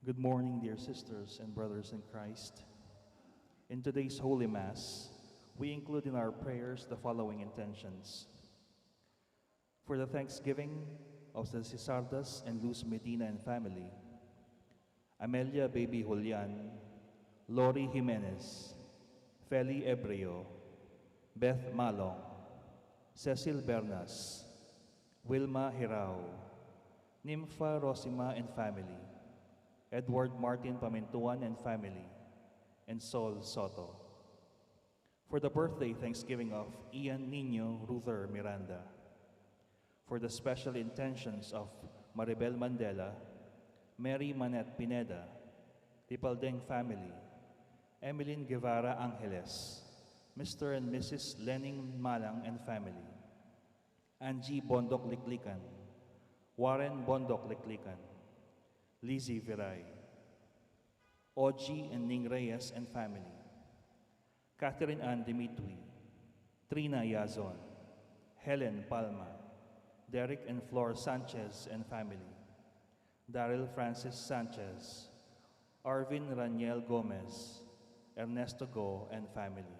Good morning, dear sisters and brothers in Christ. In today's Holy Mass, we include in our prayers the following intentions. For the thanksgiving of the Cisardas and Luz Medina and family, Amelia Baby Julian, Lori Jimenez, Feli Ebreo, Beth Malong, Cecil Bernas, Wilma Hirao, Nympha Rosima and family, Edward Martin Pamintuan and family, and Sol Soto. For the birthday thanksgiving of Ian Nino Ruther Miranda. For the special intentions of Maribel Mandela, Mary Manette Pineda, Tipaldeng family, Emeline Guevara Angeles, Mr. and Mrs. Lening Malang and family, Angie Bondok Liklikan, Warren Bondok Liklikan, Lizzie Viray, Oji and Ning Reyes and family, Catherine Ann Dimitri, Trina Yazon, Helen Palma, Derek and Flor Sanchez and family, Daryl Francis Sanchez, Arvin Raniel Gomez, Ernesto Go and family.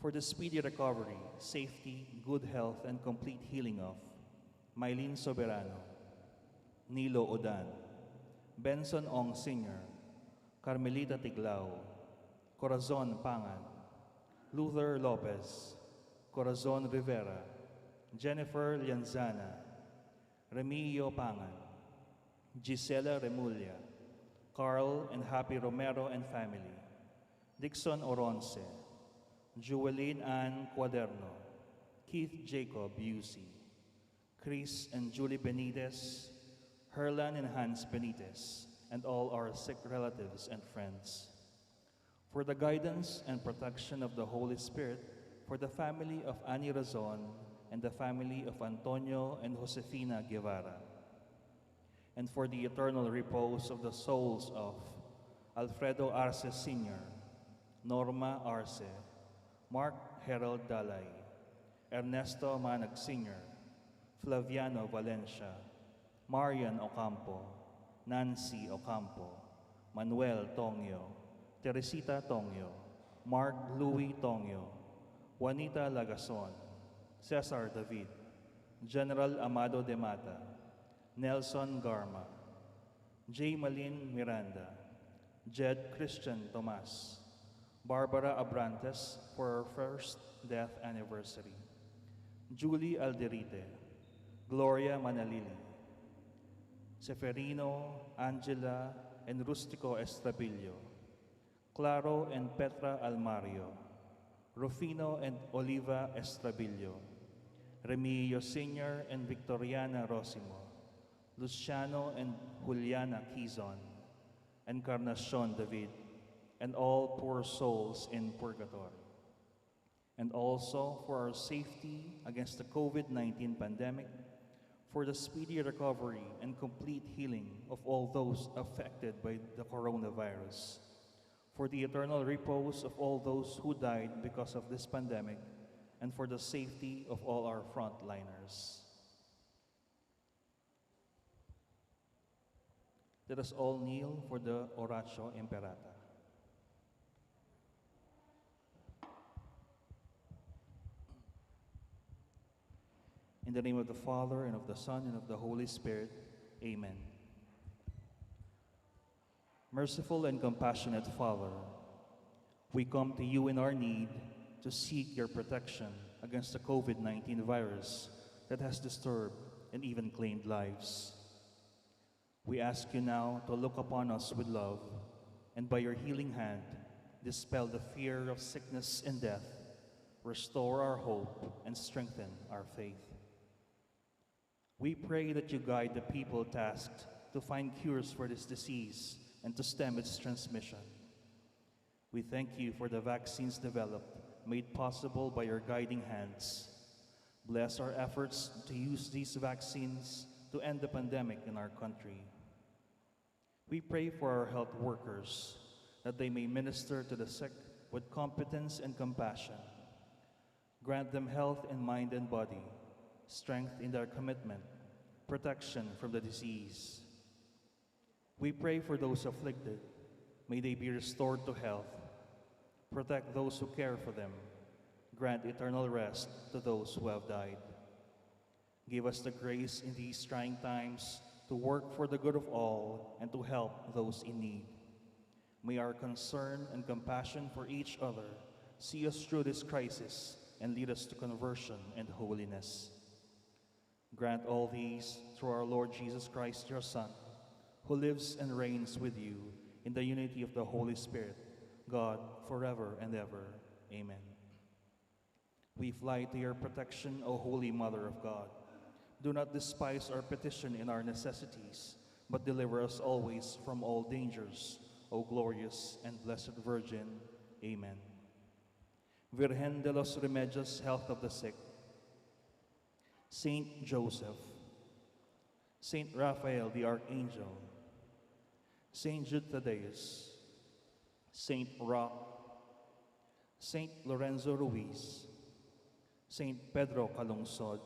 For the speedy recovery, safety, good health, and complete healing of Mylene Soberano, Nilo Odan, Benson Ong Sr., Carmelita Tiglao, Corazon Pangan, Luther Lopez, Corazon Rivera, Jennifer Lianzana, Remilio Pangan, Gisela Remulla, Carl and Happy Romero and family, Dixon Oronce, Jewelyn Ann Cuaderno, Keith Jacob Busey, Chris and Julie Benitez, Herlan and Hans Benitez, and all our sick relatives and friends. For the guidance and protection of the Holy Spirit, for the family of Annie Razon and the family of Antonio and Josefina Guevara, and for the eternal repose of the souls of Alfredo Arce Sr., Norma Arce, Mark Harold Dalay, Ernesto Manag Sr., Flaviano Valencia, Marian Ocampo, Nancy Ocampo, Manuel Tongyo, Teresita Tongyo, Mark Louis Tongyo, Juanita Lagason, Cesar David, General Amado de Mata, Nelson Garma, J. Malin Miranda, Jed Christian Tomas, Barbara Abrantes for her first death anniversary, Julie Alderite, Gloria Manalili, Seferino, Angela, and Rustico Estrabillo, Claro and Petra Almario, Rufino and Oliva Estrabillo, Remilio Sr. and Victoriana Rosimo, Luciano and Juliana Quizon, Encarnacion David, and all poor souls in purgatory. And also for our safety against the COVID-19 pandemic, for the speedy recovery and complete healing of all those affected by the coronavirus, for the eternal repose of all those who died because of this pandemic, and for the safety of all our frontliners. Let us all kneel for the Oratio Imperata. In the name of the Father, and of the Son, and of the Holy Spirit, Amen. Merciful and compassionate Father, we come to you in our need to seek your protection against the COVID-19 virus that has disturbed and even claimed lives. We ask you now to look upon us with love, and by your healing hand, dispel the fear of sickness and death, restore our hope, and strengthen our faith. We pray that you guide the people tasked to find cures for this disease and to stem its transmission. We thank you for the vaccines developed, made possible by your guiding hands. Bless our efforts to use these vaccines to end the pandemic in our country. We pray for our health workers, that they may minister to the sick with competence and compassion. Grant them health in mind and body, strength in their commitment, protection from the disease. We pray for those afflicted. May they be restored to health. Protect those who care for them. Grant eternal rest to those who have died. Give us the grace in these trying times to work for the good of all and to help those in need. May our concern and compassion for each other see us through this crisis and lead us to conversion and holiness. Grant all these through our Lord Jesus Christ, your Son, who lives and reigns with you in the unity of the Holy Spirit, God, forever and ever. Amen. We fly to your protection, O Holy Mother of God. Do not despise our petition in our necessities, but deliver us always from all dangers, O glorious and blessed Virgin. Amen. Virgen de los Remedios, health of the sick. Saint Joseph, Saint Raphael the Archangel, Saint Jude Thaddeus, Saint Roch, Saint Lorenzo Ruiz, Saint Pedro Calungsod,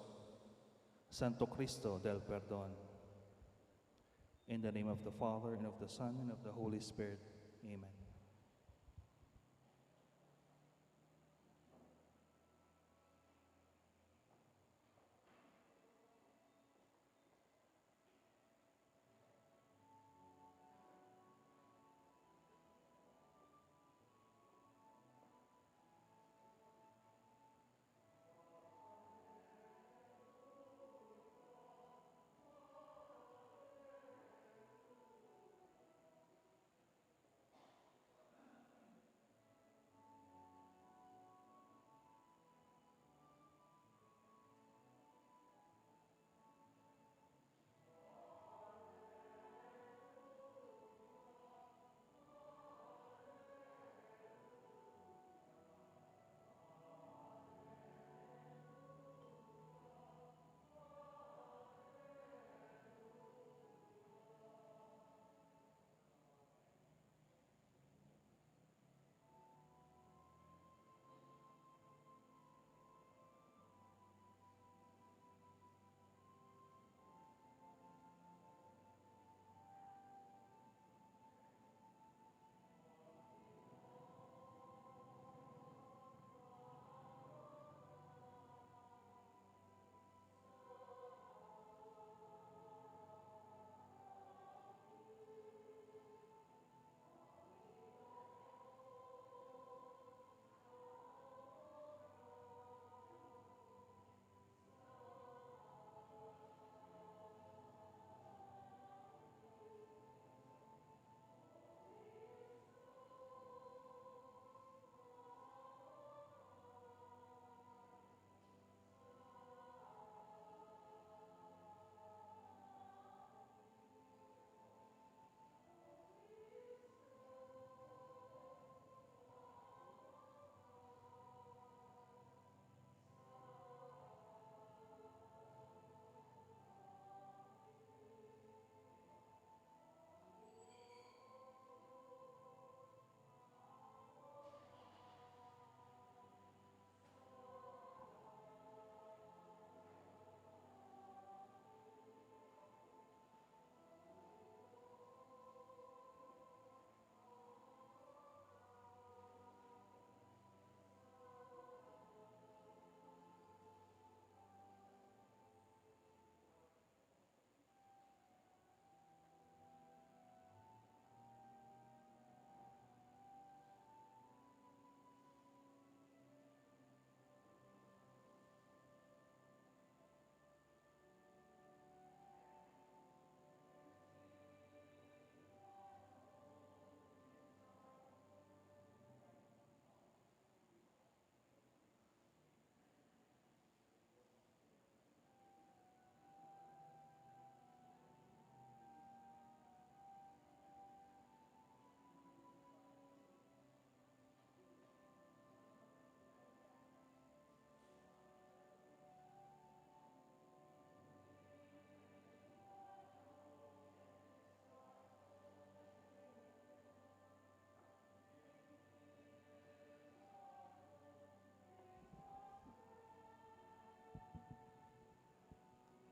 Santo Cristo del Perdón. In the name of the Father, and of the Son, and of the Holy Spirit. Amen.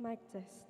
Mic test.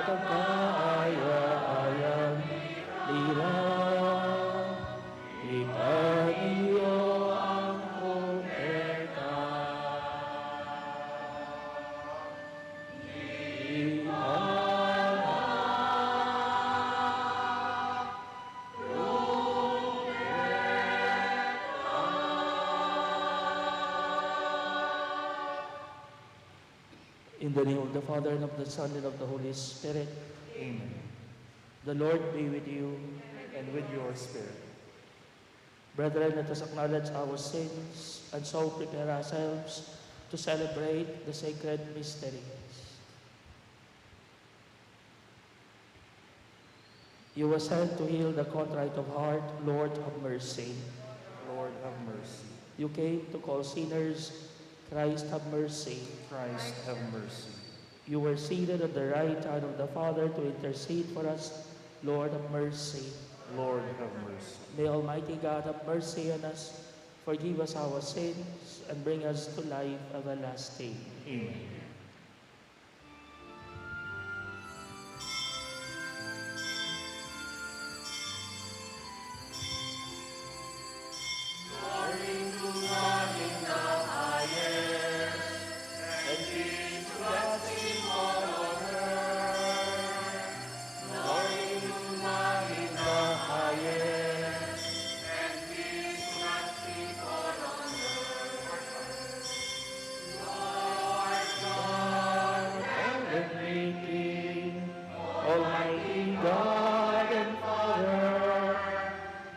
katagkayaan nila. Ipaniyo ang kumpeta. In the name of the Father, and of the Son, and of the Holy Spirit. Amen. The Lord be with you. And with your spirit. Brethren, let us acknowledge our sins and so prepare ourselves to celebrate the sacred mysteries. You were sent to heal the contrite of heart. Lord, have mercy. Lord, have mercy. You came to call sinners. Christ, have mercy. Christ, have mercy. You were seated at the right hand of the Father to intercede for us. Lord, have mercy. Lord, have mercy. May Almighty God have mercy on us, forgive us our sins, and bring us to life everlasting. Amen. Almighty God and Father,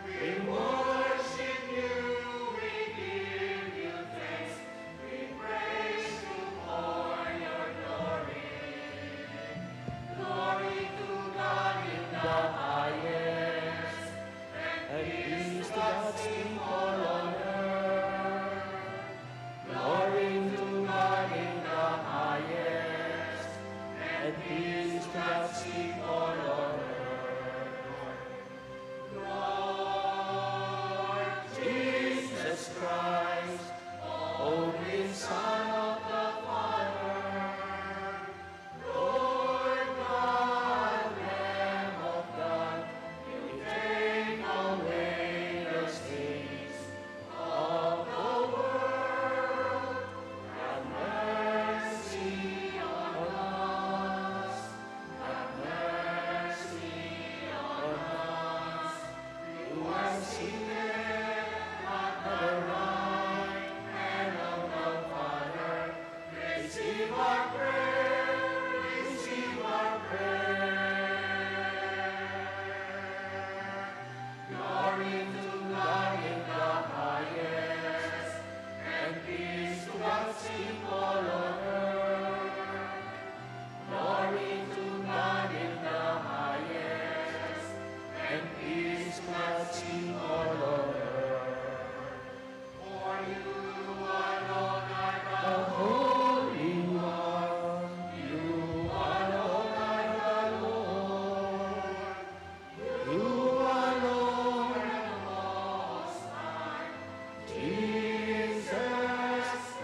we worship you, we give you thanks, we praise you for your glory. Glory to God in the highest, and peace to God's people on earth. Glory to God in the highest, and peace to God's people on earth. Lord Jesus Christ, only Son of the Father, Lord God, Lamb of God, you take away the sins of the world. Have mercy on us. Have mercy on us. You are seated at the right hand of the Father. Receive our prayer. Receive our prayer. Glory to God in the highest, and peace to God's people on earth. Glory to God in the highest, and peace to God's people on earth. For you alone are the Holy One. You alone are the Lord. You alone are the Most High. Jesus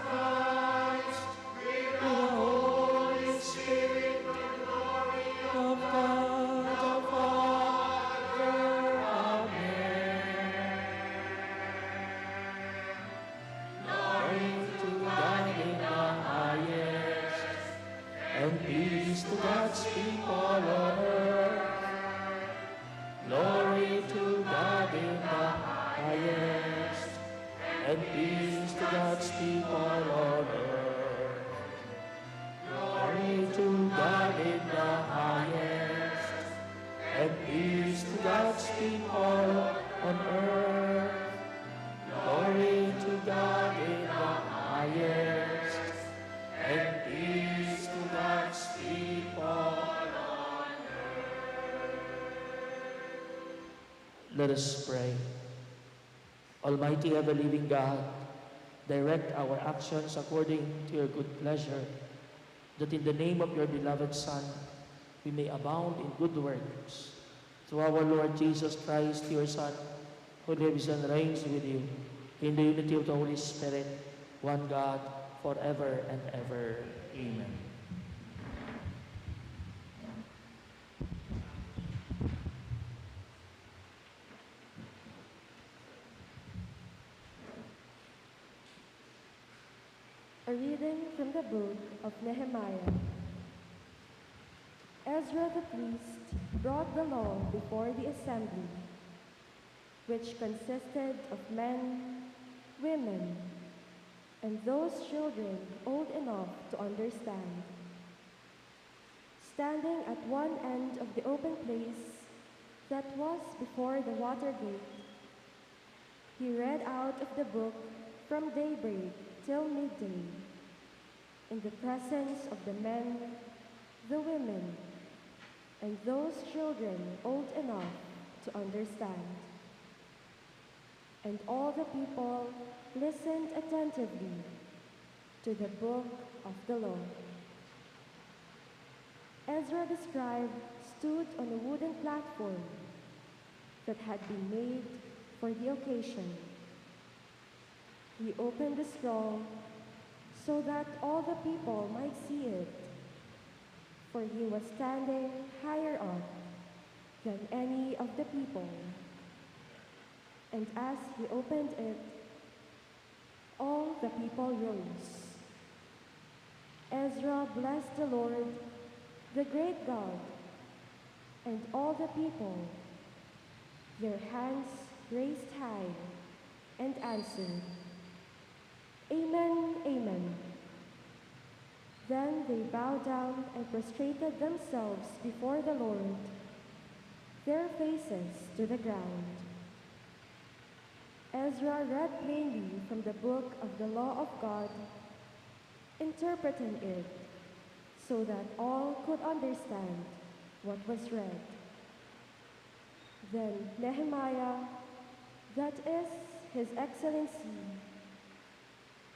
Christ, with the Holy Spirit, the glory of God the Father. Amen. Glory to God in the highest, and peace to God's people on earth. Glory to God in the highest, and peace to God's people on earth. Glory to God in the highest, and peace to God's people on earth. Glory to God in the highest, and peace to God's people on earth. Let us pray. Almighty ever-living God, direct our actions according to your good pleasure, that in the name of your beloved Son, we may abound in good works. Through our Lord Jesus Christ, your Son, who lives and reigns with you, in the unity of the Holy Spirit, one God, forever and ever. Amen. A reading from the book of Nehemiah. Ezra the priest brought the law before the assembly, which consisted of men, women, and those children old enough to understand. Standing at one end of the open place that was before the water gate, he read out of the book from daybreak till midday, in the presence of the men, the women, and those children old enough to understand. And all the people listened attentively to the book of the law. Ezra the scribe stood on a wooden platform that had been made for the occasion. He opened the scroll so that all the people might see it, for he was standing higher up than any of the people. And as he opened it, all the people rose. Ezra blessed the Lord, the great God, and all the people, their hands raised high, and answered, Amen, Amen. Then they bowed down and prostrated themselves before the Lord, their faces to the ground. Ezra read plainly from the book of the law of God, interpreting it so that all could understand what was read. Then Nehemiah, that is His Excellency,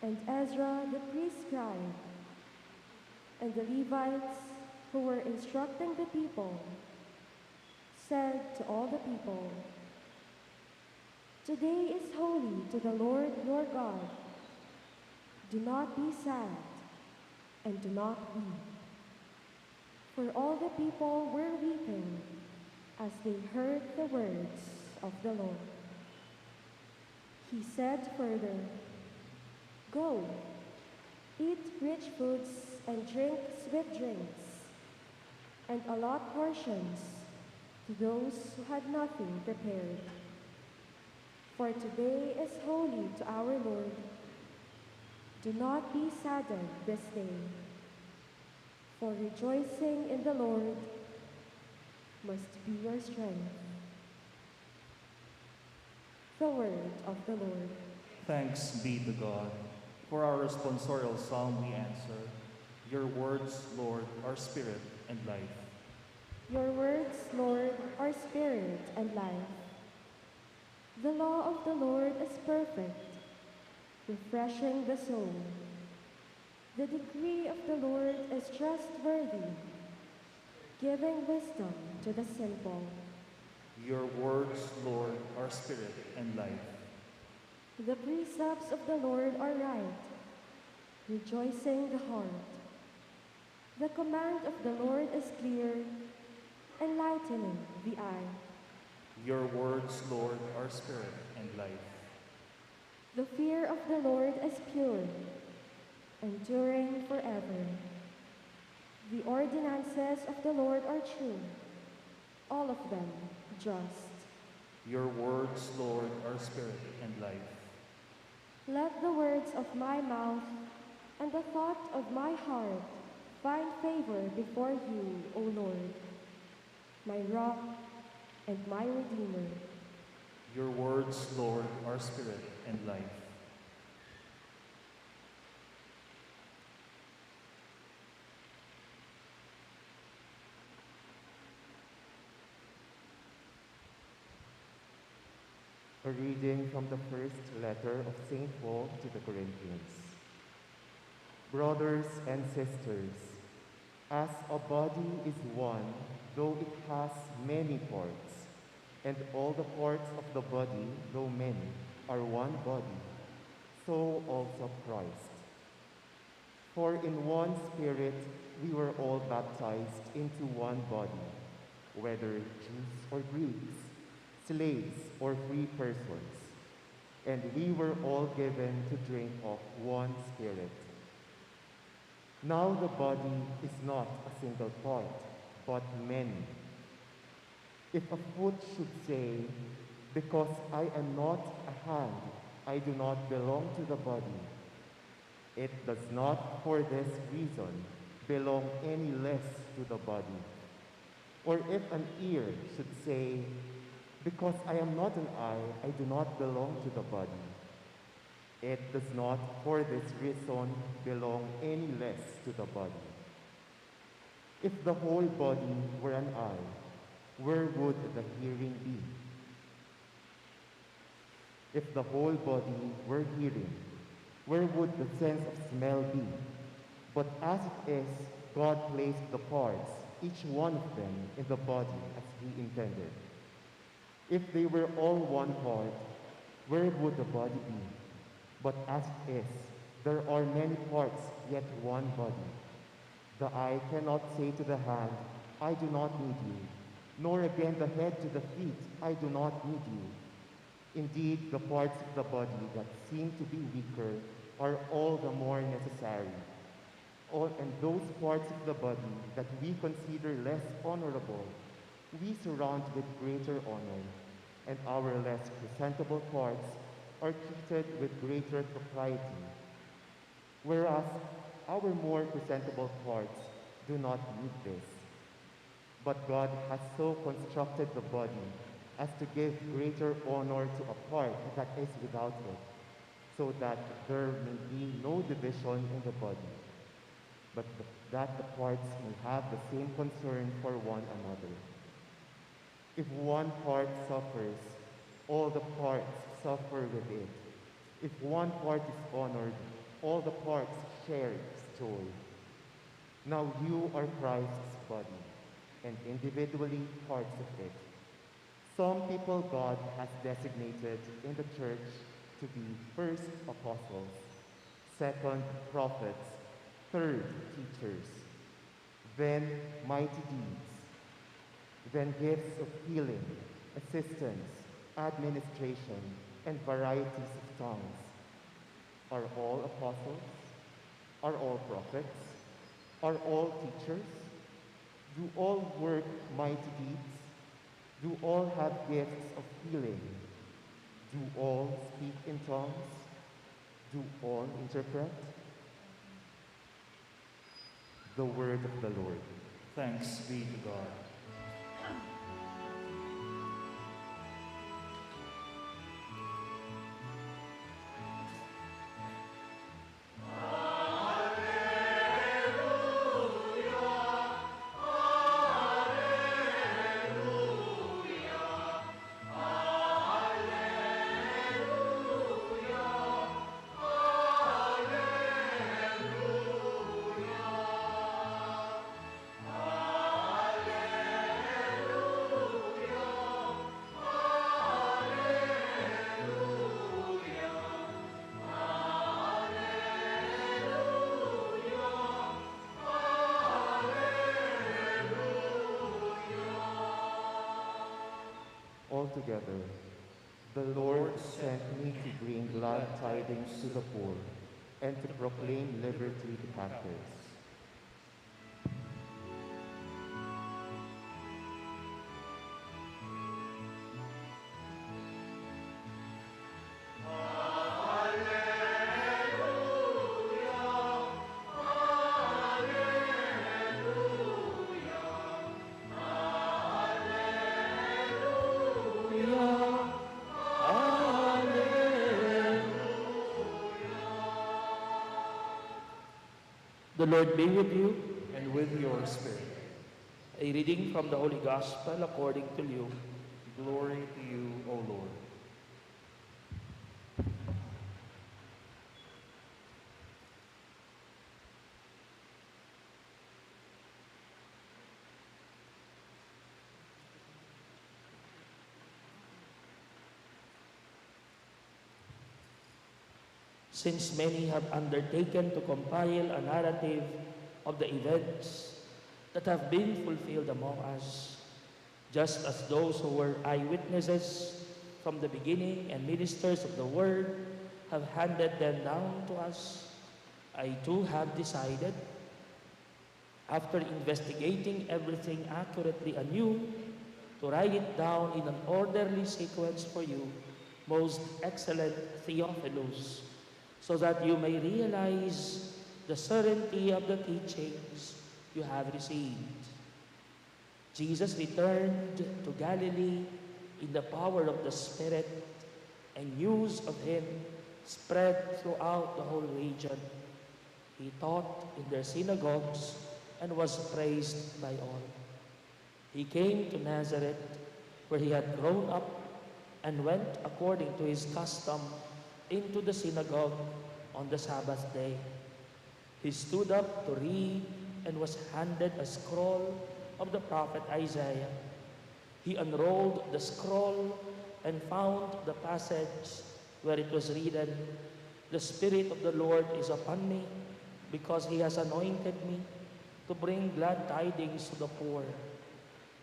and Ezra the priest scribe, and the Levites who were instructing the people, said to all the people, Today is holy to the Lord your God. Do not be sad, and do not weep. For all the people were weeping as they heard the words of the Lord. He said further, Go, eat rich foods and drink sweet drinks, and allot portions to those who had nothing prepared. For today is holy to our Lord. Do not be saddened this day, for rejoicing in the Lord must be your strength. The word of the Lord. Thanks be to God. For our responsorial psalm we answer, Your words, Lord, are spirit and life. Your words, Lord, are spirit and life. The law of the Lord is perfect, refreshing the soul. The decree of the Lord is trustworthy, giving wisdom to the simple. Your words, Lord, are spirit and life. The precepts of the Lord are right, rejoicing the heart. The command of the Lord is clear, enlightening the eye. Your words, Lord, are spirit and life. The fear of the Lord is pure, enduring forever. The ordinances of the Lord are true, all of them just. Your words, Lord, are spirit and life. Let the words of my mouth and the thought of my heart find favor before you, O Lord, my rock and my redeemer. Your words, Lord, are spirit and life. A reading from the first letter of St. Paul to the Corinthians. Brothers and sisters, as a body is one, though it has many parts, and all the parts of the body, though many, are one body, so also Christ. For in one Spirit we were all baptized into one body, whether Jews or Greeks, slaves or free persons, and we were all given to drink of one Spirit. Now the body is not a single part, but many. If a foot should say, because I am not a hand, I do not belong to the body, it does not for this reason belong any less to the body. Or if an ear should say, because I am not an eye, I do not belong to the body, it does not for this reason belong any less to the body. If the whole body were an eye, where would the hearing be? If the whole body were hearing, where would the sense of smell be? But as it is, God placed the parts, each one of them, in the body as He intended. If they were all one part, where would the body be? But as it is, there are many parts, yet one body. The eye cannot say to the hand, I do not need you, nor again the head to the feet, I do not need you. Indeed, the parts of the body that seem to be weaker are all the more necessary. And those parts of the body that we consider less honorable, we surround with greater honor, and our less presentable parts are treated with greater propriety, whereas our more presentable parts do not need this. But God has so constructed the body as to give greater honor to a part that is without it, so that there may be no division in the body, but that the parts may have the same concern for one another. If one part suffers, all the parts suffer with it. If one part is honored, all the parts share its joy. Now you are Christ's body, and individually parts of it. Some people God has designated in the church to be first apostles, second prophets, third teachers, then mighty deeds, then gifts of healing, assistance, administration, and varieties of tongues. Are all apostles? Are all prophets? Are all teachers? Do all work mighty deeds? Do all have gifts of healing? Do all speak in tongues? Do all interpret? The word of the Lord. Thanks be to God. Altogether, the Lord sent me to bring glad tidings to the poor and to proclaim liberty to captives. The Lord be with you. And with your spirit. A reading from the Holy Gospel according to Luke. Glory to you, O Lord. Since many have undertaken to compile a narrative of the events that have been fulfilled among us, just as those who were eyewitnesses from the beginning and ministers of the word have handed them down to us, I too have decided After investigating everything accurately anew, to write it down in an orderly sequence for you, most excellent Theophilus, so that you may realize the certainty of the teachings you have received. Jesus returned to Galilee in the power of the Spirit, and news of him spread throughout the whole region. He taught in their synagogues and was praised by all. He came to Nazareth, where he had grown up, and went according to his custom into the synagogue on the Sabbath day. He stood up to read and was handed a scroll of the prophet Isaiah. He unrolled the scroll and found the passage where it was written, "The Spirit of the Lord is upon me, because he has anointed me to bring glad tidings to the poor.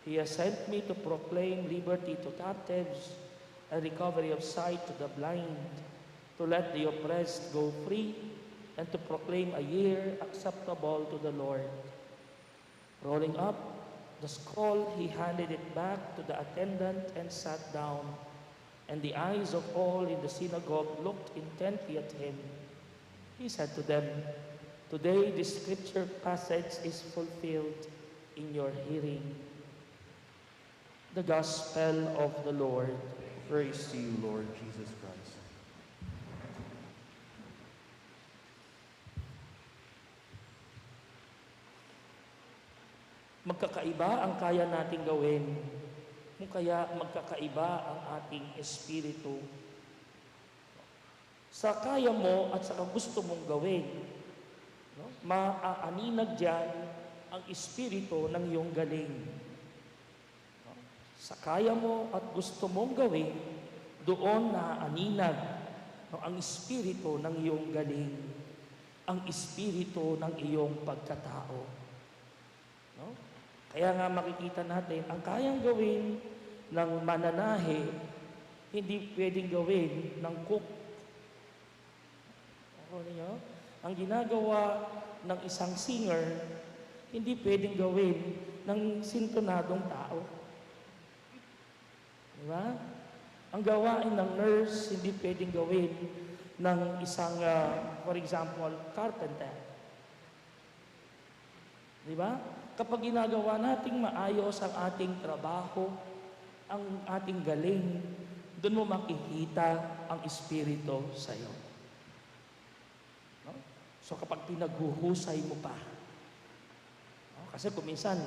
He has sent me to proclaim liberty to captives and recovery of sight to the blind, to let the oppressed go free, and to proclaim a year acceptable to the Lord." Rolling up the scroll, he handed it back to the attendant and sat down, and the eyes of all in the synagogue looked intently at him. He said to them, "Today this scripture passage is fulfilled in your hearing." The Gospel of the Lord. Praise to you, Lord Jesus Christ. Magkakaiba ang kaya nating gawin, kung kaya magkakaiba ang ating espiritu. Sa kaya mo at sa gusto mong gawin, no? Maaaninag diyan ang espiritu ng iyong galing. No? Sa kaya mo at gusto mong gawin, doon naaaninag, no, ang espiritu ng iyong galing, ang espiritu ng iyong pagkatao. No? Kaya nga makikita natin, ang kayang gawin ng mananahe, hindi pwedeng gawin ng cook. Ako niyo? Ang ginagawa ng isang singer, hindi pwedeng gawin ng sintonadong tao. Diba? Ang gawain ng nurse, hindi pwedeng gawin ng isang, for example, carpenter. Diba? Kapag ginagawa nating maayos ang ating trabaho, ang ating galing, doon mo makikita ang espiritu sa iyo. No? So kapag pinaghuhusay mo pa, no? Kasi kung minsan,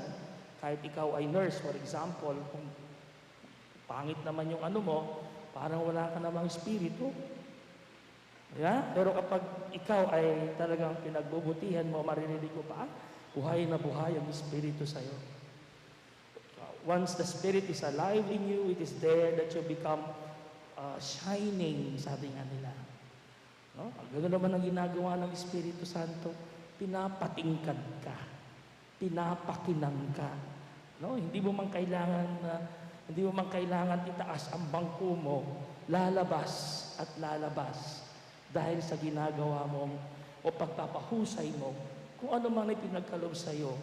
kahit ikaw ay nurse, for example, kung pangit naman yung ano mo, parang wala ka namang espiritu. Yeah? Pero kapag ikaw ay talagang pinagbubutihan mo, maririnig mo pa, buhay na buhay ang espiritu sa iyo. Once the Spirit is alive in you, it is there that you become shining, sabi nga nila. No? Ganoon naman ang ginagawa ng Espiritu Santo, pinapatingkad ka, pinapakinang ka. No? Hindi mo man kailangan itaas ang bangko mo, lalabas at lalabas dahil sa ginagawa mo o pagpapahusay mo kung ano man ay pinagkaloob sa iyo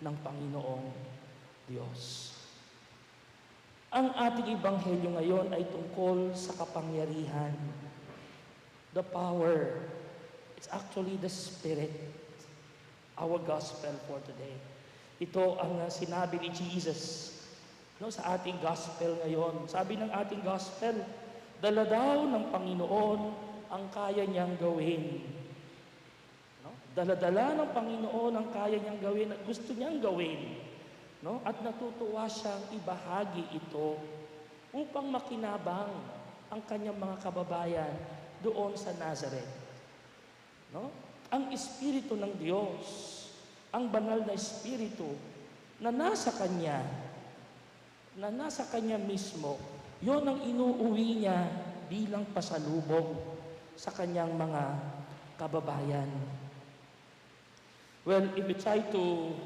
ng Panginoong Diyos. Ang ating ebanghelyo ngayon ay tungkol sa kapangyarihan. The power. It's actually the Spirit. Our gospel for today. Ito ang sinabi ni Jesus, no, sa ating gospel ngayon. Sabi ng ating gospel, dala daw ng Panginoon ang kaya niyang gawin. Dala-dala ng Panginoon ang kaya niyang gawin at gusto niyang gawin. No? At natutuwa siyang ibahagi ito upang makinabang ang kanyang mga kababayan doon sa Nazareth. No? Ang Espiritu ng Diyos, ang banal na Espiritu na nasa Kanya mismo, yon ang inuuwi niya bilang pasalubong sa kanyang mga kababayan. Well, if we try to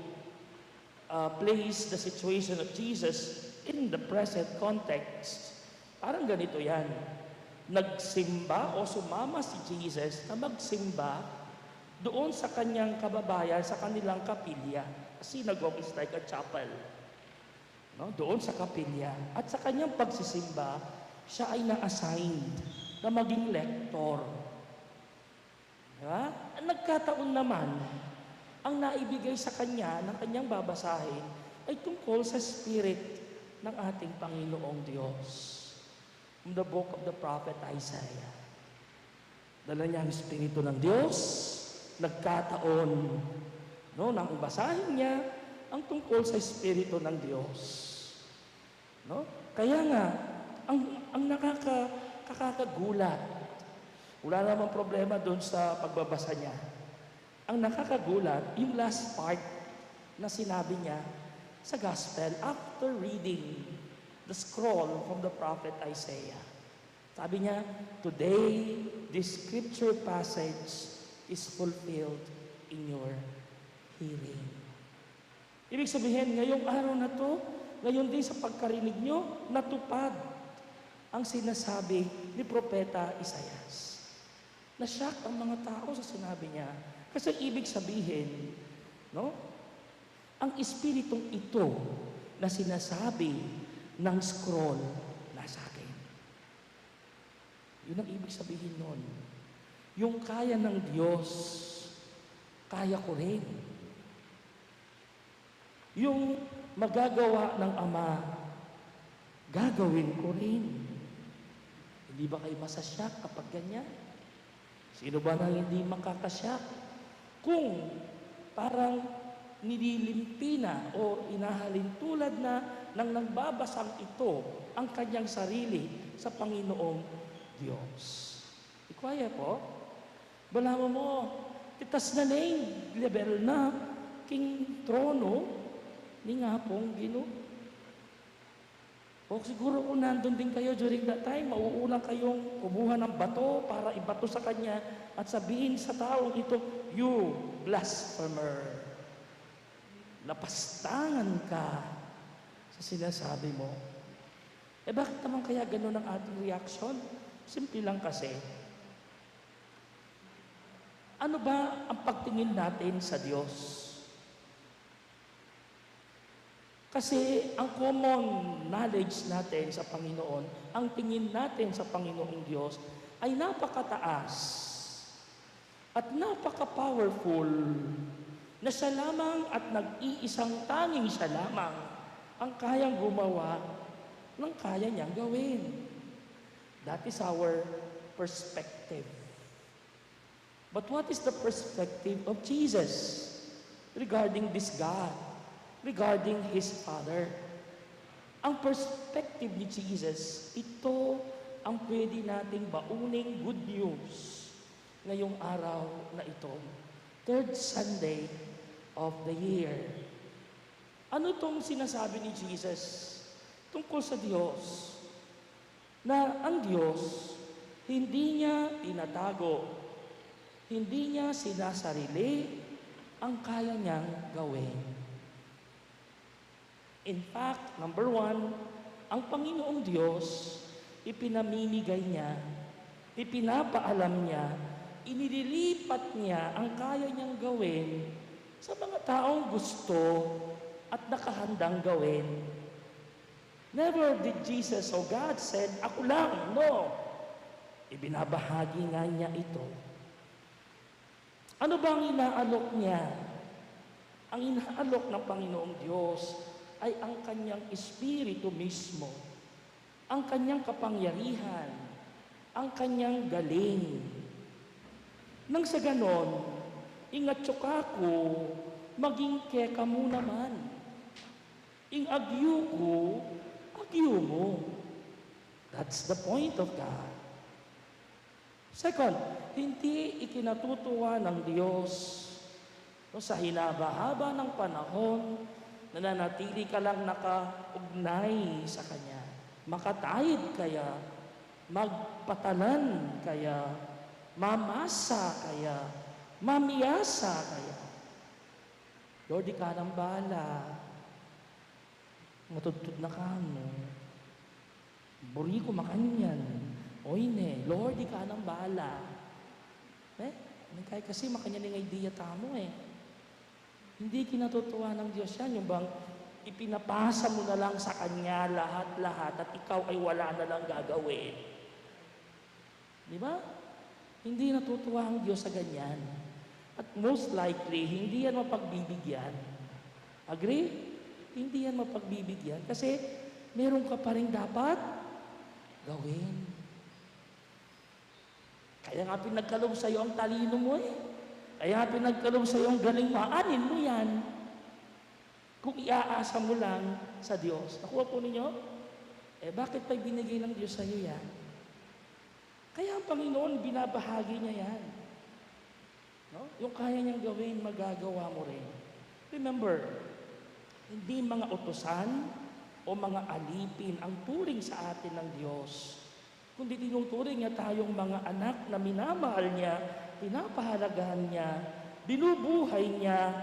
place the situation of Jesus in the present context, parang ganito yan. Nagsimba o sumama si Jesus na magsimba doon sa kanyang kababayan, sa kanilang kapilya. Synagogue is like a chapel. No? Doon sa kapilya. At sa kanyang pagsisimba, siya ay na-assigned na maging lektor. Diba? Nagkataon naman, ang naibigay sa kanya, ng kanyang babasahin, ay tungkol sa spirit ng ating Panginoong Diyos. From the book of the prophet Isaiah. Dala niya ang Espiritu ng Diyos, nagkataon, no, nang basahin niya ang tungkol sa Espiritu ng Diyos. No? Kaya nga, ang nakakagulat, wala namang problema doon sa pagbabasa niya. Ang nakakagulat, yung last part na sinabi niya sa Gospel after reading the scroll from the prophet Isaiah. Sabi niya, today, this scripture passage is fulfilled in your hearing. Ibig sabihin, ngayong araw na to, ngayon din sa pagkarinig nyo, natupad ang sinasabi ni Propeta Isaias. Na-shock ang mga tao sa sinabi niya. Kasi ibig sabihin, no? Ang espiritong ito na sinasabi ng scroll nasa akin. Yun ang ibig sabihin nun. Yung kaya ng Diyos, kaya ko rin. Yung magagawa ng Ama, gagawin ko rin. Hindi ba kayo masasyak kapag ganyan? Sino ba na hindi makakasyak? Kung parang nililimpina o inahalin tulad na nang nagbabasang ito ang kanyang sarili sa Panginoong Diyos. Ikwaya po, balaman mo, titas na name, level na, king trono, ni nga pong Ginoo. O siguro kung nandun din kayo during that time, mauuna kayong kumuha ng bato para ibato sa kanya at sabihin sa taong ito, you blasphemer. Napastangan ka sa sinasabi mo. Eh bakit naman kaya ganun ang ating reaction? Simple lang kasi. Ano ba ang pagtingin natin sa Diyos? Kasi ang common knowledge natin sa Panginoon, ang tingin natin sa Panginoong Diyos ay napakataas at napaka-powerful na siya lamang at nag-iisang tanging siya lamang ang kayang gumawa ng kaya niyang gawin. That is our perspective. But what is the perspective of Jesus regarding this God? Regarding His Father. Ang perspective ni Jesus, ito ang pwede nating bauning good news ngayong araw na ito. Third Sunday of the year. Ano itong sinasabi ni Jesus tungkol sa Diyos? Na ang Diyos, hindi niya tinatago, hindi niya sinasarili ang kaya niyang gawin. In fact, number one, ang Panginoong Diyos, ipinamimigay niya, ipinapaalam niya, inililipat niya ang kaya niyang gawin sa mga taong gusto at nakahandang gawin. Never did Jesus or God said, ako lang, no. Ibinabahagi nga niya ito. Ano ba ang inaalok niya? Ang inaalok ng Panginoong Diyos ay ang kanyang espiritu mismo, ang kanyang kapangyarihan, ang kanyang galing. Nang sa ganon, ingatyo ka ko, maging keka mo naman. Ing agyo ko, agyo mo. That's the point of God. Second, hindi ikinatutuwa ng Diyos sa hinaba-haba ng panahon nananatili ka lang nakaugnay sa Kanya. Makatayid kaya, magpatalan kaya, mamasa kaya, mamiyasa kaya. Lord, di ka nang bahala. Matutod na ka mo. Buri ko makanyan. Oy ne, Lord, di ka nang bahala. Kaya kasi makanya ng idea tamo eh. Hindi kinatutuwa ng Diyos yan. Yung bang ipinapasa mo na lang sa Kanya lahat-lahat at ikaw ay wala na lang gagawin. Di ba? Hindi natutuwa ang Diyos sa ganyan. At most likely, hindi yan mapagbibigyan. Agree? Hindi yan mapagbibigyan. Kasi meron ka pa rin dapat gawin. Kaya nga pinagkaloob sa'yo ang talino mo eh. Kaya nga pinagkaloob sa'yo ang galing mo. Anin mo yan. Kung iaasa mo lang sa Diyos. Nakuha po ninyo? Bakit pa binigay ng Diyos sa'yo yan? Kaya ang Panginoon, binabahagi niya yan. No? Yung kaya niyang gawin, magagawa mo rin. Remember, hindi mga utusan o mga alipin ang turing sa atin ng Diyos. Kundi tinuturing niya tayong mga anak na minamahal niya, pinapahalagahan niya, binubuhay niya,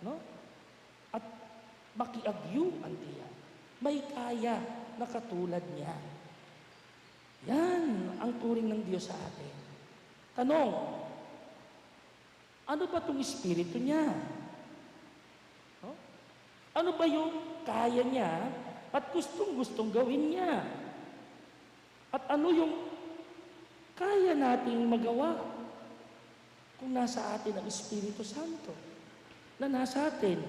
no? At makiagyuan niya. May kaya na katulad niya. Yan ang turing ng Diyos sa atin. Tanong, ano ba itong espiritu niya? No? Ano ba yung kaya niya at gustong-gustong gawin niya? At ano yung kaya nating magawa kung nasa atin ang Espiritu Santo na nasa atin?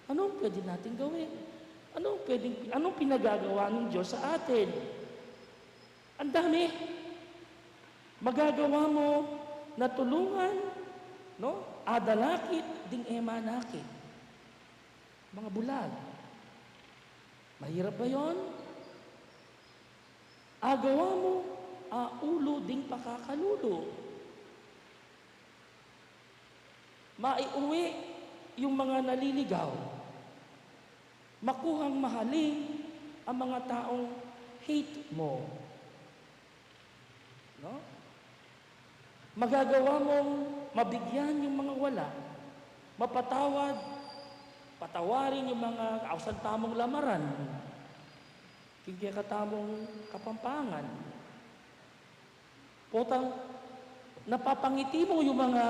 Anong pwede natin gawin? Anong pinagagawa ng Diyos sa atin? Ang dami. Magagawa mo na tulungan, no? Adalakit, ding emanakit. Mga bulag. Mahirap ba yun? Agawa mo, ulo ding pakakalulo. Maiuwi yung mga naliligaw. Makuhang mahalin ang mga taong hate mo. No? Magagawa mong mabigyan yung mga wala. Patawarin yung mga kausantamong lamaran. Kaya katamong kapampangan. Potang napapangiti mo yung mga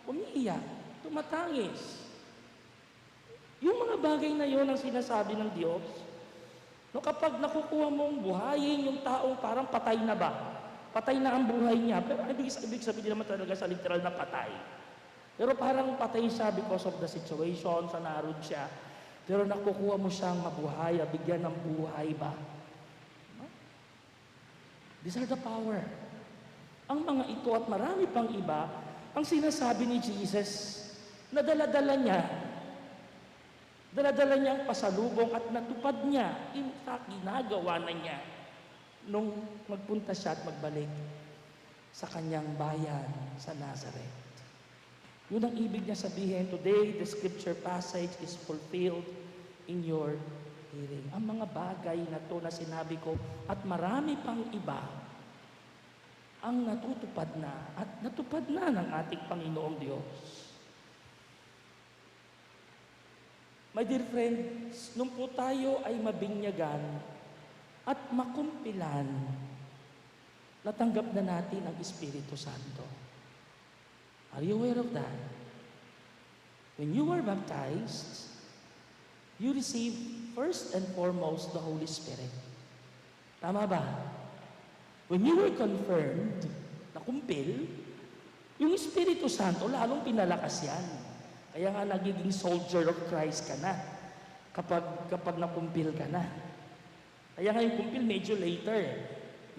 umiiyak, tumatangis. Yung mga bagay na yon ang sinasabi ng Diyos. No, kapag nakukuha mong buhayin yung taong parang patay na ba? Patay na ang buhay niya. Pero ibig sabihin naman talaga sa literal na patay. Pero parang patay siya because of the situation, sa naroon siya. Pero nakukuha mo siyang mabuhay, bigyan ng buhay ba? No? These are the power. Ang mga ito at marami pang iba, ang sinasabi ni Jesus, na dala-dala niya ang pasalubong at natupad niya. In fact, ginagawa na niya nung magpunta siya at magbalik sa kanyang bayan sa Nazareth. Yun ang ibig niya sabihin, today the scripture passage is fulfilled in your hearing. Ang mga bagay na to na sinabi ko at marami pang iba ang natutupad na at natupad na ng ating Panginoong Diyos. My dear friends, nung po tayo ay mabinyagan at makumpilan, natanggap na natin ang Espiritu Santo. Are you aware of that? When you were baptized, you receive first and foremost the Holy Spirit. Tama ba? When you were confirmed, nakumpil, yung Espiritu Santo, lalong pinalakas yan. Kaya nga nagiging soldier of Christ ka na kapag nakumpil ka na. Kaya nga yung kumpil medyo later,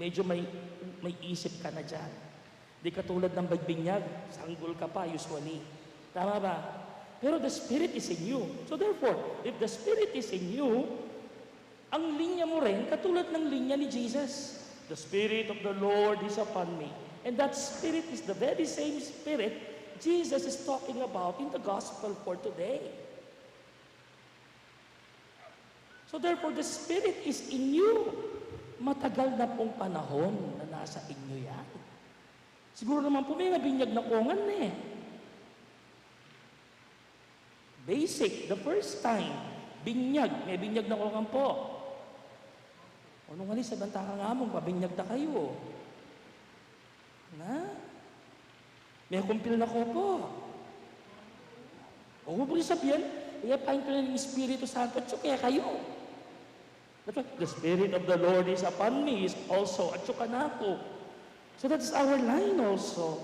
medyo may isip ka na dyan. Di katulad ng bagbinyag, sanggol ka pa usually. Tama ba? Pero the Spirit is in you. So therefore, if the Spirit is in you, ang linya mo rin, katulad ng linya ni Jesus. The Spirit of the Lord is upon me. And that Spirit is the very same Spirit Jesus is talking about in the Gospel for today. So therefore, the Spirit is in you. Matagal na pong panahon na nasa inyo yan. Siguro naman po may nabinyag na kongan na eh. Basic, the first time, may binyag na kongan po. O nung alis, sabang taka nga mong, pabinyag na kayo. Na? May kumpil na ko po. O huwag mo rin sabihin, pahin ko na ng Espiritu Santo, kaya kayo. That's why the Spirit of the Lord is upon me, is also, at saka na ako. So that's our line also.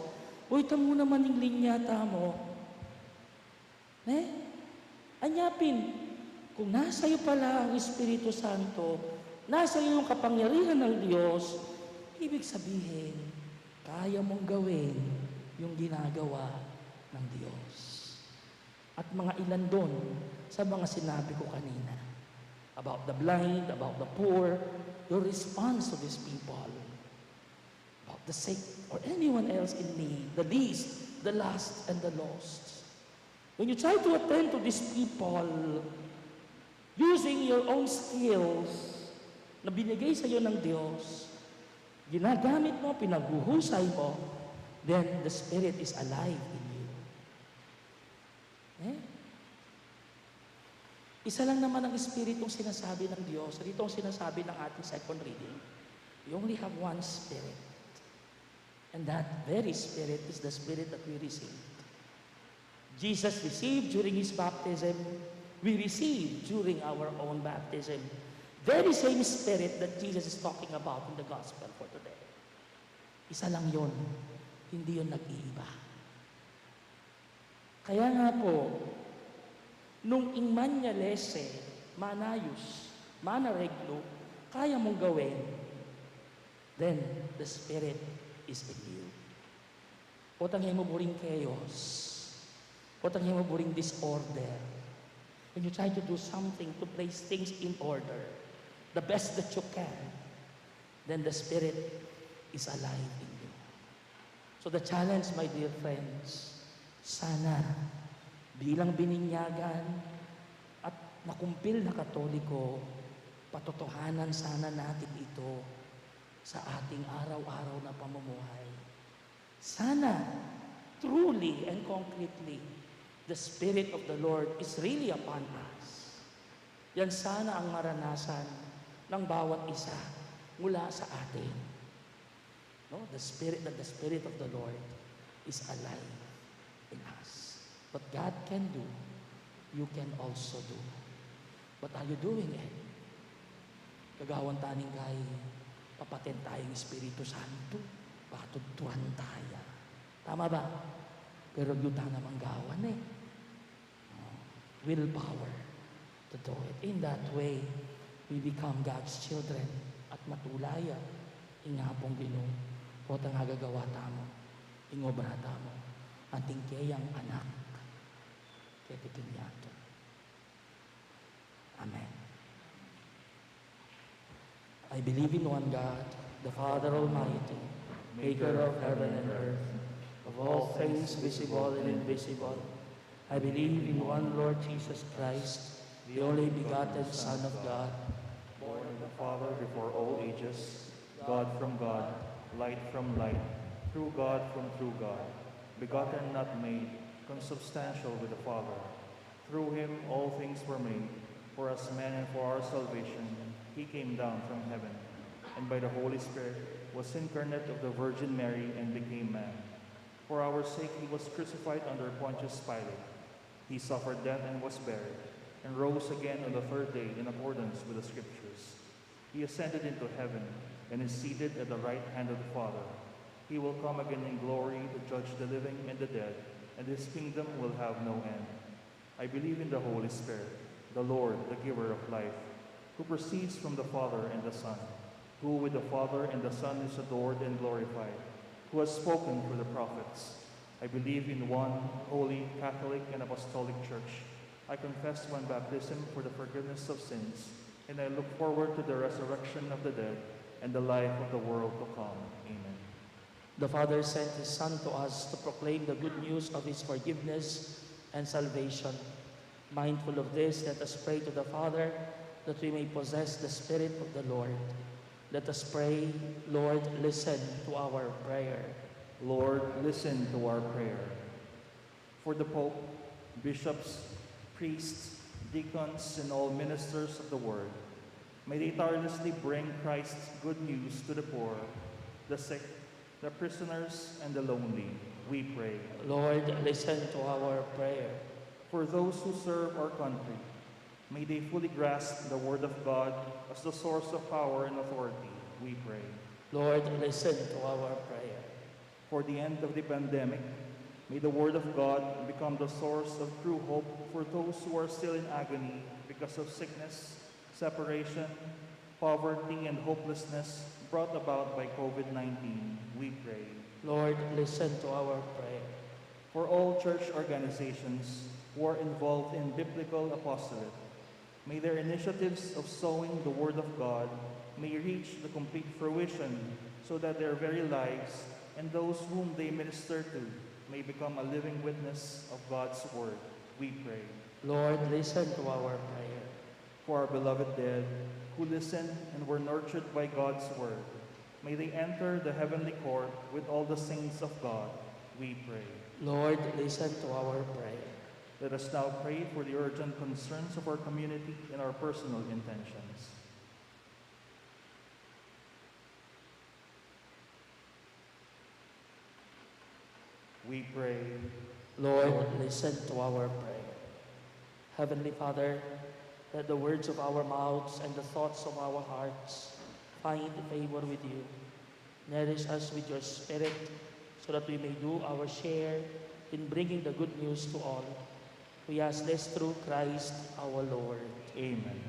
Uy, tamo naman yung linyata mo. Anyapin, kung nasa iyo pala ang Espiritu Santo, nasa iyo yung kapangyarihan ng Diyos, ibig sabihin, kaya mong gawin yung ginagawa ng Diyos. At mga ilan doon sa mga sinabi ko kanina, about the blind, about the poor, your response to these people, about the sick, or anyone else in need, the least, the last, and the lost. When you try to attend to these people, using your own skills na binigay sa iyo ng Diyos, ginagamit mo, pinaghuhusay mo, then the Spirit is alive in you. Isa lang naman ang Espiritong sinasabi ng Diyos. Dito ang sinasabi ng ating second reading. You only have one Spirit. And that very Spirit is the Spirit that we received. Jesus received during His baptism. We receive during our own baptism. Very same Spirit that Jesus is talking about in the Gospel for today. Isa lang yun. Hindi yun nag-iiba. Kaya nga po, nung ingmanyalese, manayus, manareglo, kaya mong gawin, then the Spirit is in you. O tanghin mo buring chaos. O tanghin mo buring disorder. When you try to do something to place things in order, the best that you can, then the Spirit is alive in you. So the challenge, my dear friends, sana bilang bininyagan at nakumpil na Katoliko, patotohanan sana natin ito sa ating araw-araw na pamumuhay. Sana, truly and concretely, the Spirit of the Lord is really upon us. Yan sana ang maranasan ng bawat isa mula sa atin. No? The Spirit of the Lord is alive in us. What God can do, you can also do. But are you doing it? Kagawan taning kay papaten tayong Espiritu Santo, patudtuan tayo. Tama ba? Pero yuta namang gawan willpower to do it. In that way, we become God's children at matulaya. Ingapong Ginoo, o tangagagawa tamo, ingobra tamo, anting kayang anak, ketitinyato. Amen. I believe in one God, the Father Almighty, maker of heaven and earth, of all things visible and invisible. I believe in one Lord Jesus Christ, the only begotten Son of God, born of the Father before all ages, God from God, light from light, true God from true God, begotten not made, consubstantial with the Father. Through him all things were made. For us men and for our salvation, he came down from heaven, and by the Holy Spirit was incarnate of the Virgin Mary and became man. For our sake he was crucified under Pontius Pilate. He suffered death and was buried, and rose again on the third day in accordance with the Scriptures. He ascended into heaven, and is seated at the right hand of the Father. He will come again in glory to judge the living and the dead, and his kingdom will have no end. I believe in the Holy Spirit, the Lord, the giver of life, who proceeds from the Father and the Son, who with the Father and the Son is adored and glorified, who has spoken through the prophets. I believe in one holy, Catholic, and Apostolic Church. I confess one baptism for the forgiveness of sins, and I look forward to the resurrection of the dead and the life of the world to come. Amen. The Father sent His Son to us to proclaim the good news of His forgiveness and salvation. Mindful of this, let us pray to the Father that we may possess the Spirit of the Lord. Let us pray. Lord, listen to our prayer. Lord, listen to our prayer. For the Pope, bishops, priests, deacons, and all ministers of the Word, may they tirelessly bring Christ's good news to the poor, the sick, the prisoners, and the lonely. we pray. Lord, listen to our prayer. For those who serve our country, may they fully grasp the Word of God as the source of power and authority, we pray. Lord, listen to our prayer. For the end of the pandemic, may the Word of God become the source of true hope for those who are still in agony because of sickness, separation, poverty, and hopelessness brought about by COVID-19, we pray. Lord, listen to our prayer. For all church organizations who are involved in biblical apostolate, may their initiatives of sowing the Word of God may reach the complete fruition so that their very lives and those whom they minister to may become a living witness of God's Word, we pray. Lord, listen to our prayer. For our beloved dead, who listened and were nurtured by God's Word, may they enter the heavenly court with all the saints of God, we pray. Lord, listen to our prayer. Let us now pray for the urgent concerns of our community and our personal intentions. We pray. Lord, listen to our prayer. Heavenly Father, let the words of our mouths and the thoughts of our hearts find favor with you. Nourish us with your Spirit so that we may do our share in bringing the good news to all. We ask this through Christ our Lord. Amen.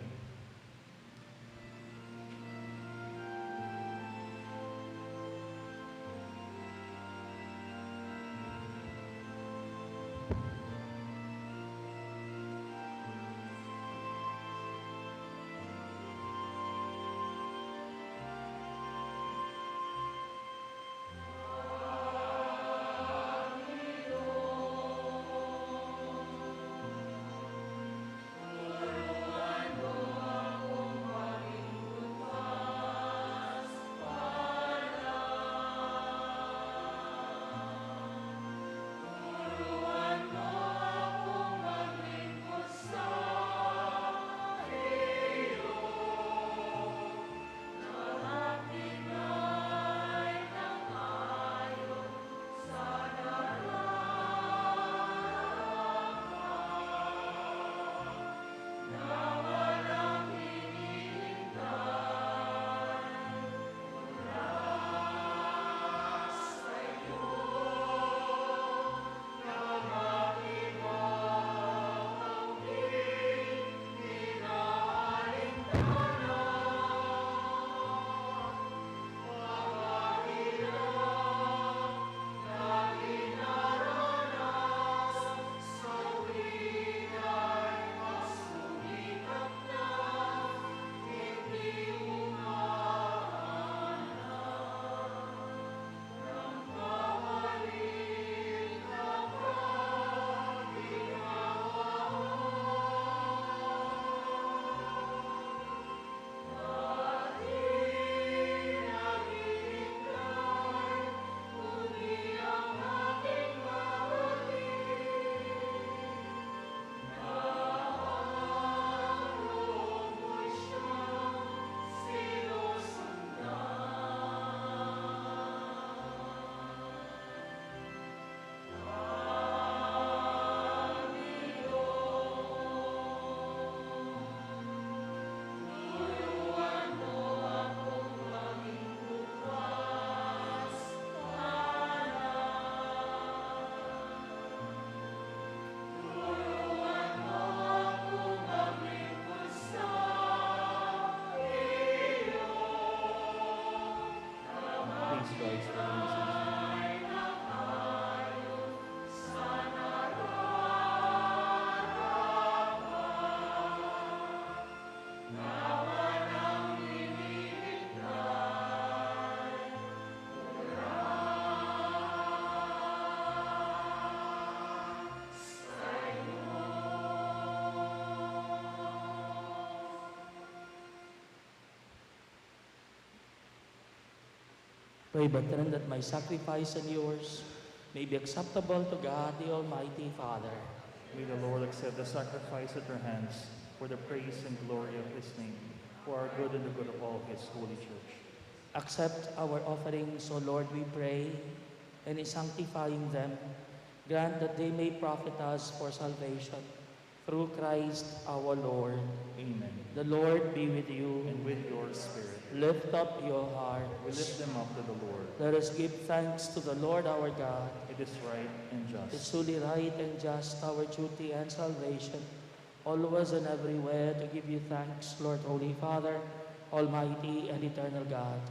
Pray, brethren, that my sacrifice and yours may be acceptable to God, the Almighty Father. May the Lord accept the sacrifice at your hands for the praise and glory of his name, for our good and the good of all his holy church. Accept our offerings, O Lord, we pray, and in sanctifying them, grant that they may profit us for salvation. Through Christ our Lord. Amen. The Lord be with you. And with your spirit, Lift up your heart. we lift them up to the Lord. Let us give thanks to the Lord our God. It is right and It's just. truly right and just, our duty and salvation, always and everywhere to give you thanks, Lord, Holy Father, Almighty and eternal God.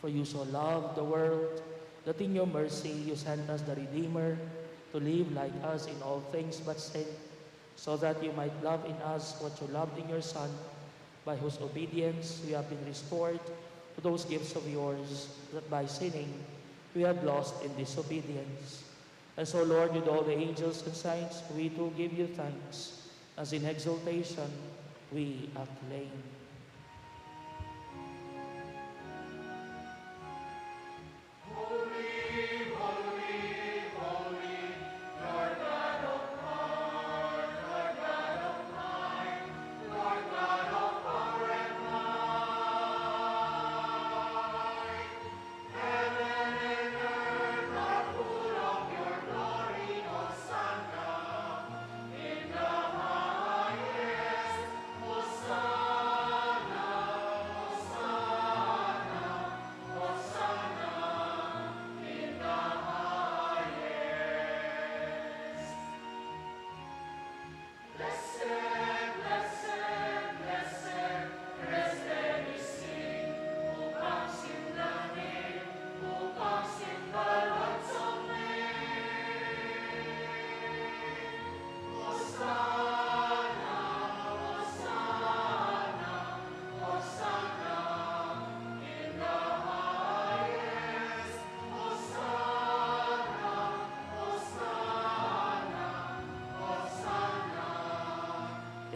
For you so loved the world that in your mercy you sent us the Redeemer to live like us in all things but sin, so that you might love in us what you loved in your Son, by whose obedience we have been restored to those gifts of yours, that by sinning we had lost in disobedience. And so, Lord, with all the angels and saints, we do give you thanks, as in exaltation we acclaim.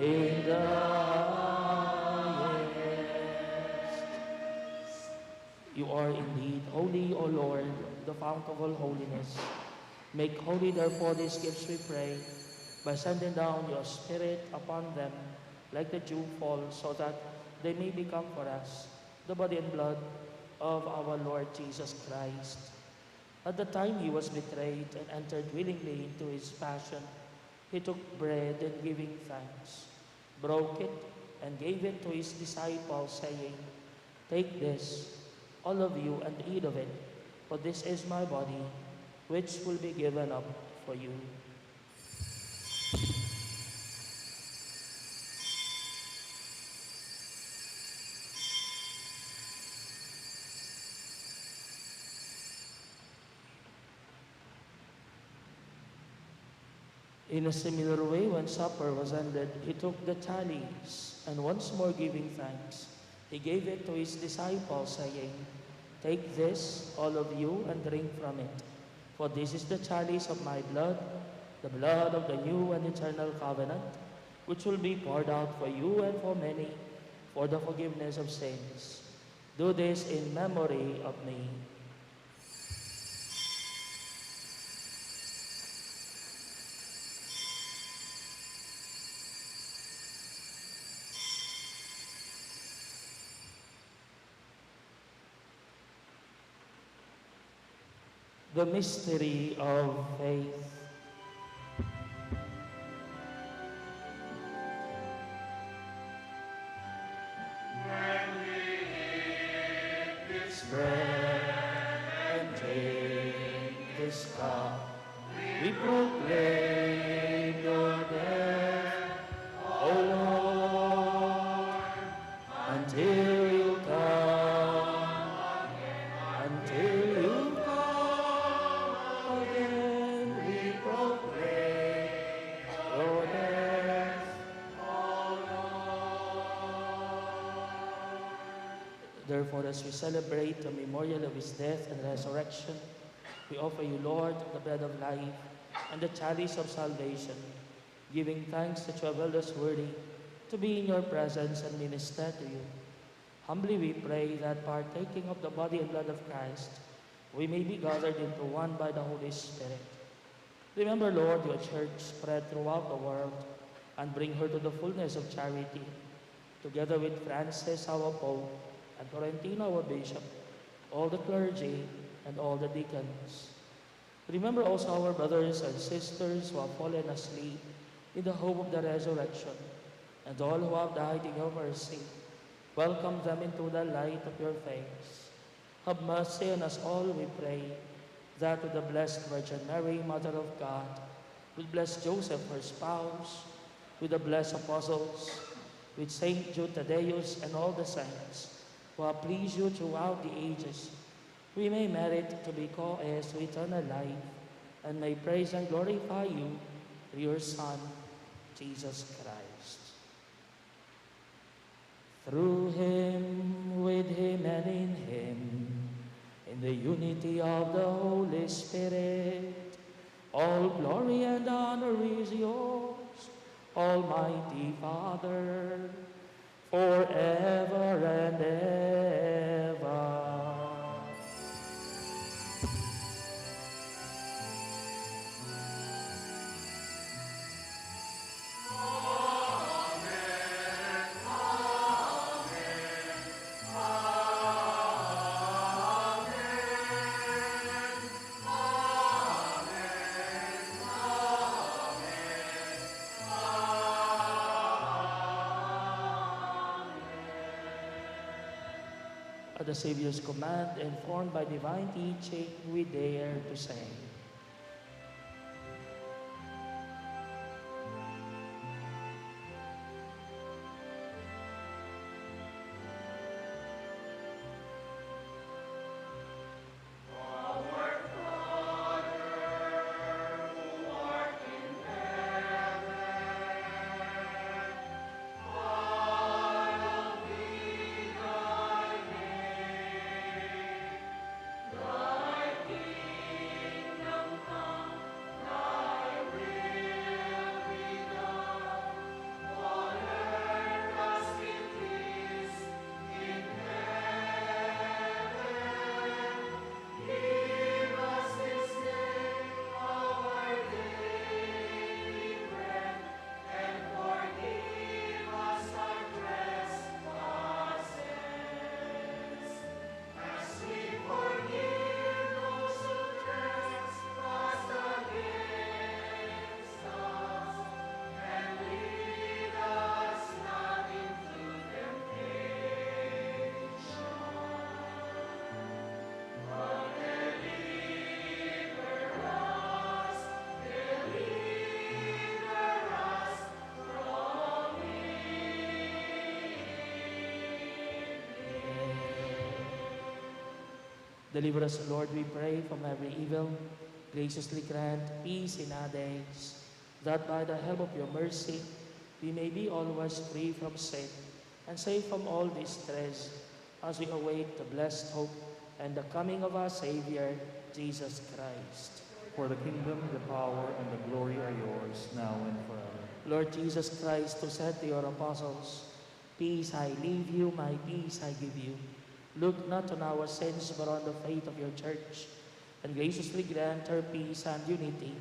In the highest. You are indeed holy, O Lord, the fount of all holiness. Make holy, therefore, these gifts, we pray, by sending down your Spirit upon them like the dew fall, so that they may become for us the body and blood of our Lord Jesus Christ. At the time he was betrayed and entered willingly into his passion, he took bread and giving thanks, broke it and gave it to his disciples, saying, "Take this, all of you, and eat of it, for this is my body, which will be given up for you." In a similar way, when supper was ended, he took the chalice, and once more giving thanks, he gave it to his disciples, saying, "Take this, all of you, and drink from it. For this is the chalice of my blood, the blood of the new and eternal covenant, which will be poured out for you and for many, for the forgiveness of sins. Do this in memory of me." The mystery of faith. When we eat this bread and drink this cup, we proclaim your death, O Lord, until you come again, until you Therefore, as we celebrate the memorial of his death and resurrection, we offer you, Lord, the bread of life and the chalice of salvation, giving thanks that you have held us worthy to be in your presence and minister to you. Humbly we pray that, partaking of the body and blood of Christ, we may be gathered into one by the Holy Spirit. Remember, Lord, your church spread throughout the world, and bring her to the fullness of charity, together with Francis, our Pope, and Florentino, our Bishop, all the clergy, and all the deacons. Remember also our brothers and sisters who have fallen asleep in the hope of the resurrection, and all who have died in your mercy. Welcome them into the light of your face. Have mercy on us all, we pray, that with the Blessed Virgin Mary, Mother of God, with blessed Joseph, her spouse, with the blessed apostles, with Saint Jude, Thaddeus, and all the saints who have pleased you throughout the ages, we may merit to be co-heirs to eternal life, and may praise and glorify you through your Son, Jesus Christ. Through him, with him, and in him, in the unity of the Holy Spirit, all glory and honor is yours, Almighty Father, forever and ever. At the Savior's command, informed by divine teaching, we dare to say, deliver us, Lord, we pray, from every evil. Graciously grant peace in our days, that by the help of your mercy we may be always free from sin and safe from all distress, as we await the blessed hope and the coming of our Savior, Jesus Christ. For the kingdom, the power, and the glory are yours, now and forever. Lord Jesus Christ, who said to your apostles, "Peace I leave you, my peace I give you," look not on our sins, but on the faith of your church, and graciously grant her peace and unity,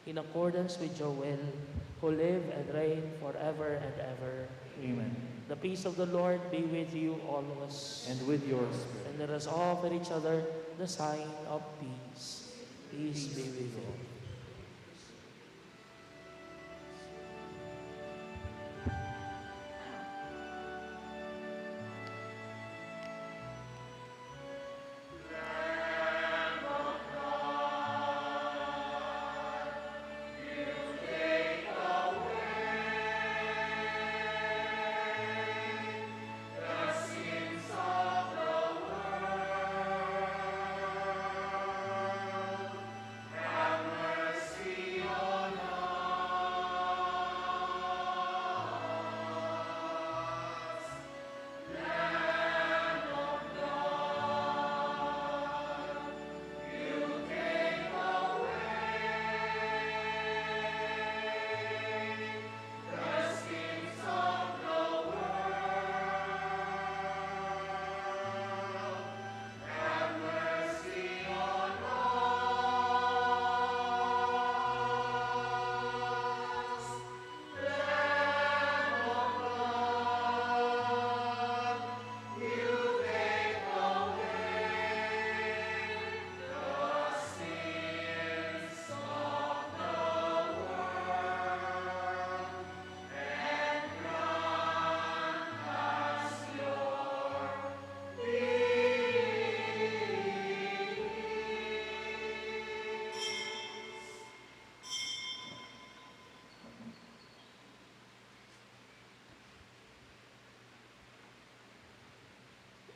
in accordance with your will, who live and reign forever and ever. Amen. The peace of the Lord be with you always. And with your spirit. And let us offer each other the sign of peace. Peace be with you. Have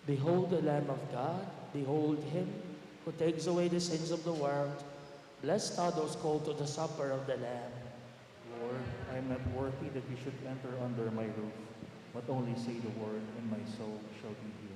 Behold the Lamb of God, behold him who takes away the sins of the world. Blessed are those called to the supper of the Lamb. Lord, I am not worthy that you should enter under my roof, but only say the word, and my soul shall be healed.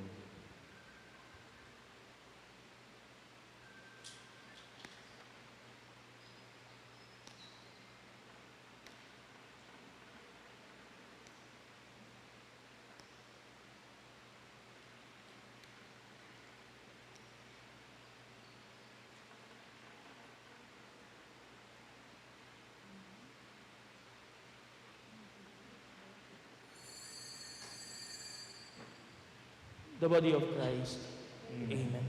The body of Christ. Amen.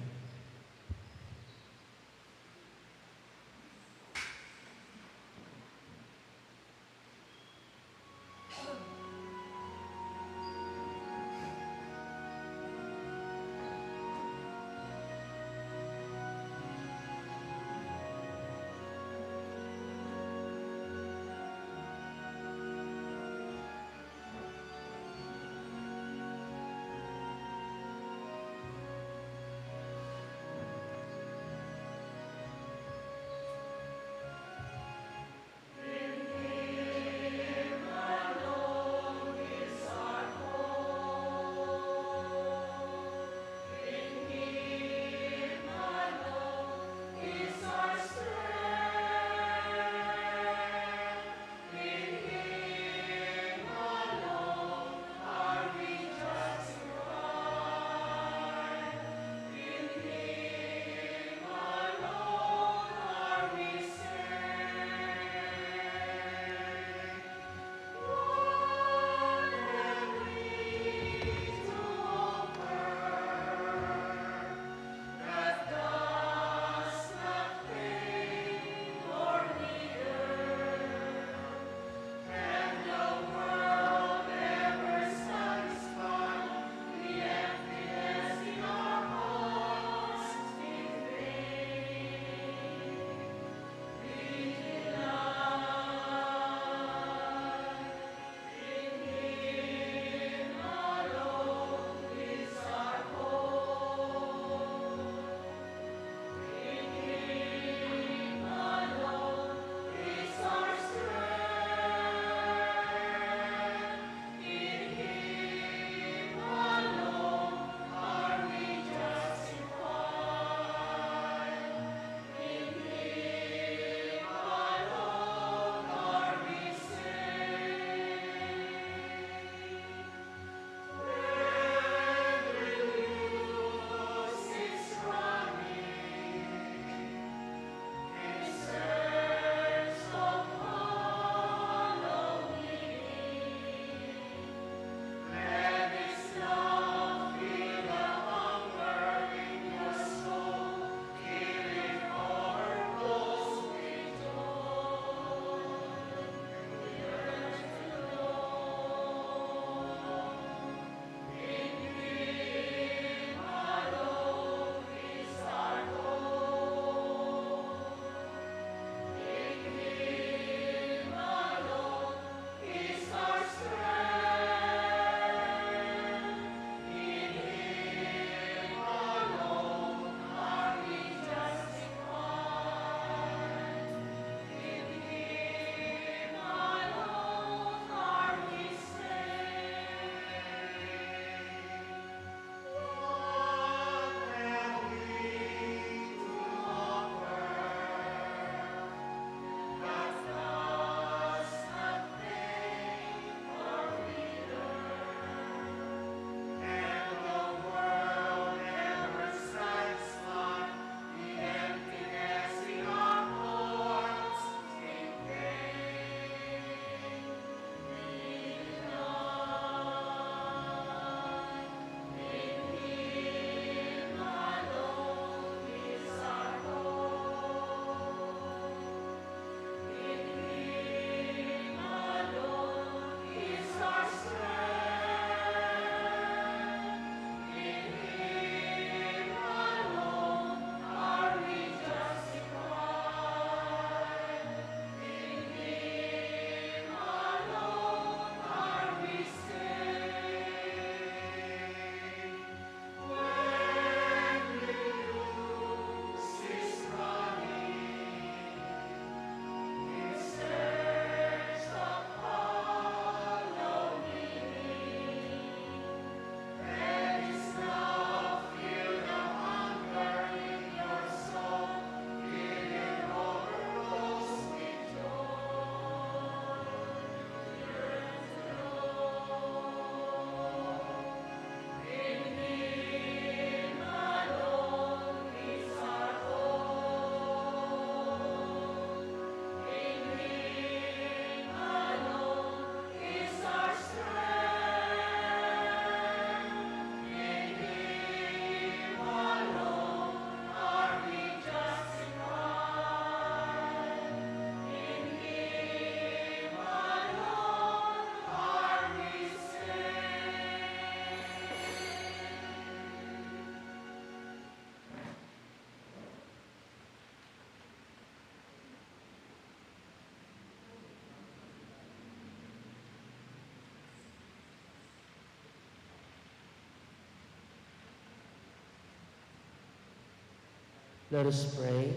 Let us pray.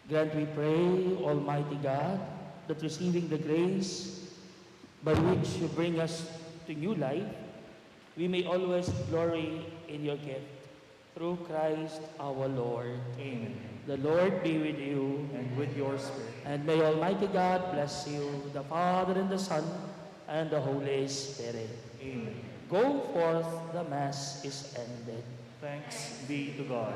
Grant, we pray, Almighty God, that receiving the grace by which you bring us to new life, we may always glory in your gift. Through Christ our Lord. Amen. The Lord be with you. And with your spirit. And may Almighty God bless you, the Father and the Son and the Holy Spirit. Amen. Go forth, the Mass is ended. Thanks be to God.